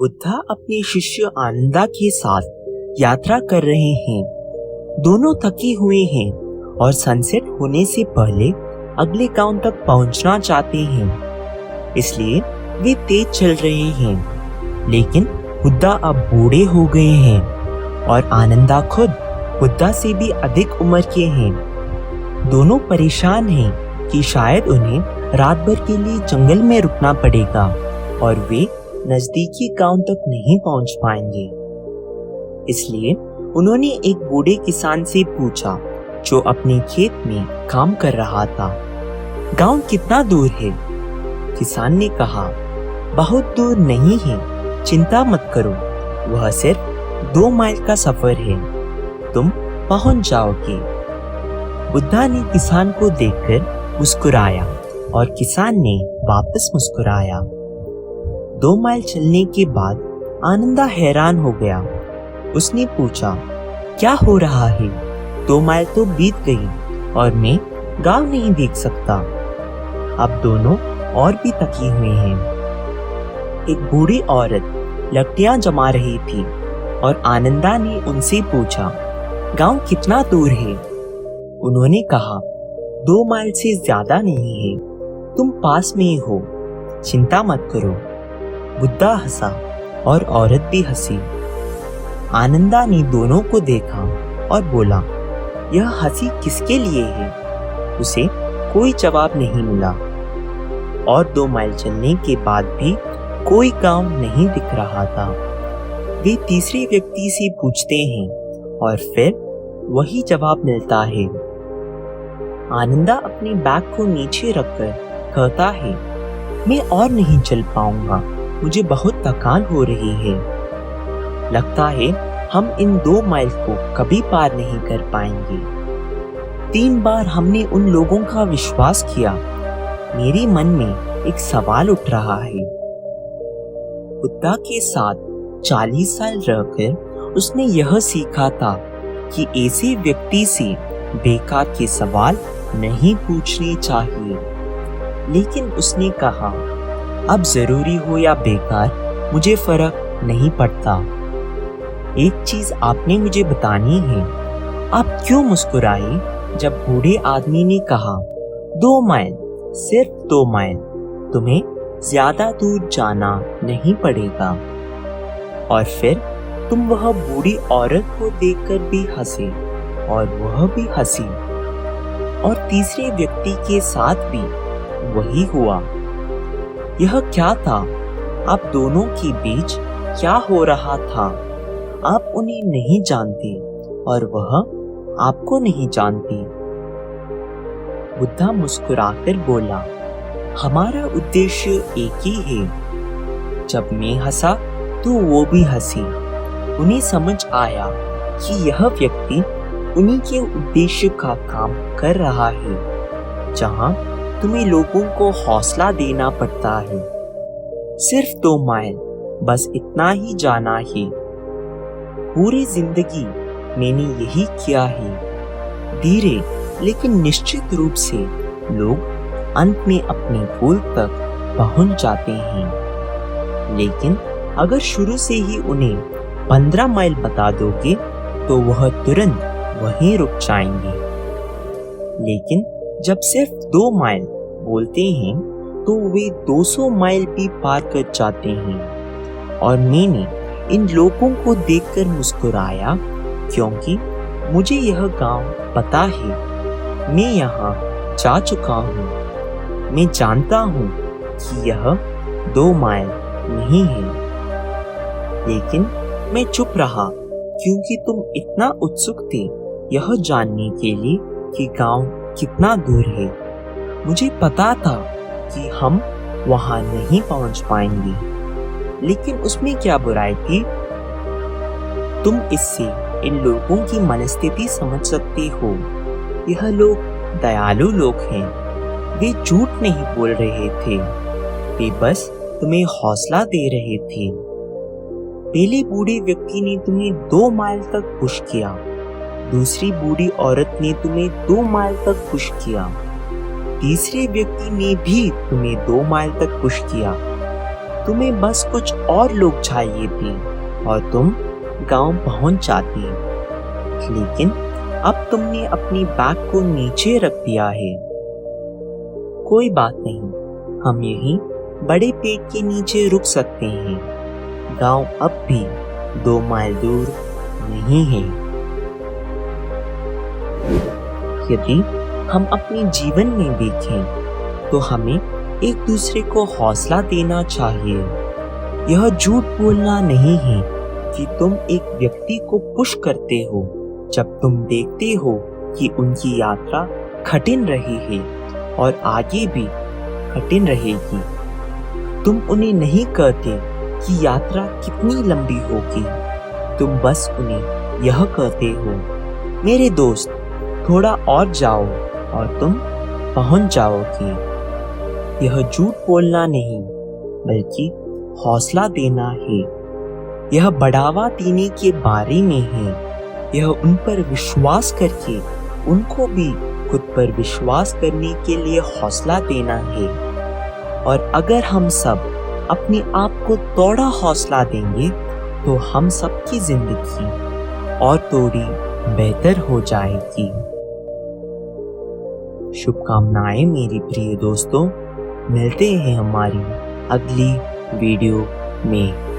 बुद्धा अपने शिष्य आनंदा के साथ यात्रा कर रहे हैं। दोनों थके हुए हैं और सनसेट होने से पहले अगले गांव तक पहुंचना चाहते हैं, इसलिए वे तेज चल रहे हैं। लेकिन बुद्धा अब बूढ़े हो गए हैं और आनंदा खुद बुद्धा से भी अधिक उम्र के हैं। दोनों परेशान हैं कि शायद उन्हें रात भर के लिए जंगल में रुकना पड़ेगा और वे नजदीकी गांव तक नहीं पहुंच पाएंगे। इसलिए उन्होंने एक बूढ़े किसान से पूछा जो अपने खेत में काम कर रहा था, गांव कितना दूर है? किसान ने कहा, बहुत दूर नहीं है, चिंता मत करो, वह सिर्फ 2 माइल का सफर है, तुम पहुंच जाओगे। बुद्धा ने किसान को देखकर मुस्कुराया और किसान ने वापस मुस्कुराया। 2 माइल चलने के बाद आनंदा हैरान हो गया। उसने पूछा, क्या हो रहा है? 2 माइल तो बीत गई और मैं गांव नहीं देख सकता। अब दोनों और भी थकी हुए हैं। एक बूढ़ी औरत लकड़ियां जमा रही थी और आनंदा ने उनसे पूछा, गांव कितना दूर है? उन्होंने कहा, 2 माइल से ज्यादा नहीं है, तुम पास में ही हो, चिंता मत करो। बुद्धा हंसा और औरत भी हंसी। आनंदा ने दोनों को देखा और बोला, यह हंसी किसके लिए है? उसे कोई जवाब नहीं मिला और 2 माइल चलने के बाद भी कोई गांव नहीं दिख रहा था। वे तीसरे व्यक्ति से पूछते हैं और फिर वही जवाब मिलता है। आनंदा अपने बैग को नीचे रखकर कहता है, मैं और नहीं चल पाऊंगा, मुझे बहुत थकान हो रही है। लगता है हम इन 2 माइल को कभी पार नहीं कर पाएंगे। 3 बार हमने उन लोगों का विश्वास किया। मेरे मन में एक सवाल उठ रहा है। बुद्धा के साथ 40 साल रहकर उसने यह सीखा था कि ऐसे व्यक्ति से बेकार के सवाल नहीं पूछने चाहिए। लेकिन उसने कहा, अब जरूरी हो या बेकार मुझे फर्क नहीं पड़ता। एक चीज आपने मुझे बतानी है, आप क्यों मुस्कुराए जब बूढ़े आदमी ने कहा, 2 माइल, सिर्फ 2 माइल, तुम्हें ज्यादा दूर जाना नहीं पड़ेगा। और फिर तुम वह बूढ़ी औरत को देखकर भी हंसे और वह भी हंसी और तीसरे व्यक्ति के साथ भी वही हुआ। यह क्या था? आप दोनों के बीच क्या हो रहा था? आप उन्हें नहीं जानते और वह आपको नहीं जानती। बुद्धा मुस्कुराकर बोला, हमारा उद्देश्य एक ही है। जब मैं हंसा तो वो भी हंसी। उन्हें समझ आया कि यह व्यक्ति उन्हीं के उद्देश्य का काम कर रहा है। जहां तुम्हें लोगों को हौसला देना पड़ता है। सिर्फ 2 माइल, बस इतना ही जाना है। पूरी जिंदगी मैंने यही किया है। धीरे लेकिन निश्चित रूप से लोग अंत में अपने गोल तक पहुंच जाते हैं। लेकिन अगर शुरू से ही उन्हें 15 माइल बता दोगे तो वह तुरंत वहीं रुक जाएंगे। लेकिन जब सिर्फ 2 माइल बोलते हैं तो वे 200 माइल भी पार कर जाते हैं। और मैंने इन लोगों को देखकर मुस्कुराया क्योंकि मुझे यह गांव पता है। मैं यहाँ जा चुका हूँ। मैं जानता हूँ कि यह 2 माइल नहीं है। लेकिन मैं चुप रहा क्योंकि तुम इतना उत्सुक थे यह जानने के लिए कि गांव कितना दूर है। मुझे पता था कि हम वहां नहीं पहुंच पाएंगे, लेकिन उसमें क्या बुराई थी? तुम इससे इन लोगों की मनस्थिति समझ सकते हो। यह लोग दयालु लोग हैं। वे झूठ नहीं बोल रहे थे, वे बस तुम्हें हौसला दे रहे थे। पहले बूढ़े व्यक्ति ने तुम्हें 2 माइल तक पुश किया। दूसरी बूढ़ी औरत ने तुम्हें 2 माइल तक पुश किया। तीसरे व्यक्ति ने भी तुम्हें 2 माइल तक पुश किया। तुम्हें बस कुछ और लोग चाहिए थे और तुम गांव पहुंच जाती। लेकिन अब तुमने अपनी बैग को नीचे रख दिया है। कोई बात नहीं, हम यहीं बड़े पेड़ के नीचे रुक सकते हैं। गांव अब भी 2 माइल दूर नहीं है। यदि हम अपने जीवन में देखें तो हमें एक दूसरे को हौसला देना चाहिए। यह झूठ बोलना नहीं है कि तुम एक व्यक्ति को पुश करते हो जब तुम देखते हो कि उनकी यात्रा कठिन रही है और आगे भी कठिन रहेगी। तुम उन्हें नहीं कहते कि यात्रा कितनी लंबी होगी, तुम बस उन्हें यह कहते हो, मेरे दोस्त थोड़ा और जाओ और तुम पहुंच जाओगे। यह झूठ बोलना नहीं बल्कि हौसला देना है। यह बढ़ावा देने के बारे में है। यह उन पर विश्वास करके उनको भी खुद पर विश्वास करने के लिए हौसला देना है। और अगर हम सब अपने आप को थोड़ा हौसला देंगे तो हम सबकी जिंदगी और थोड़ी बेहतर हो जाएगी। शुभकामनाएं मेरी प्रिय दोस्तों। मिलते हैं हमारी अगली वीडियो में।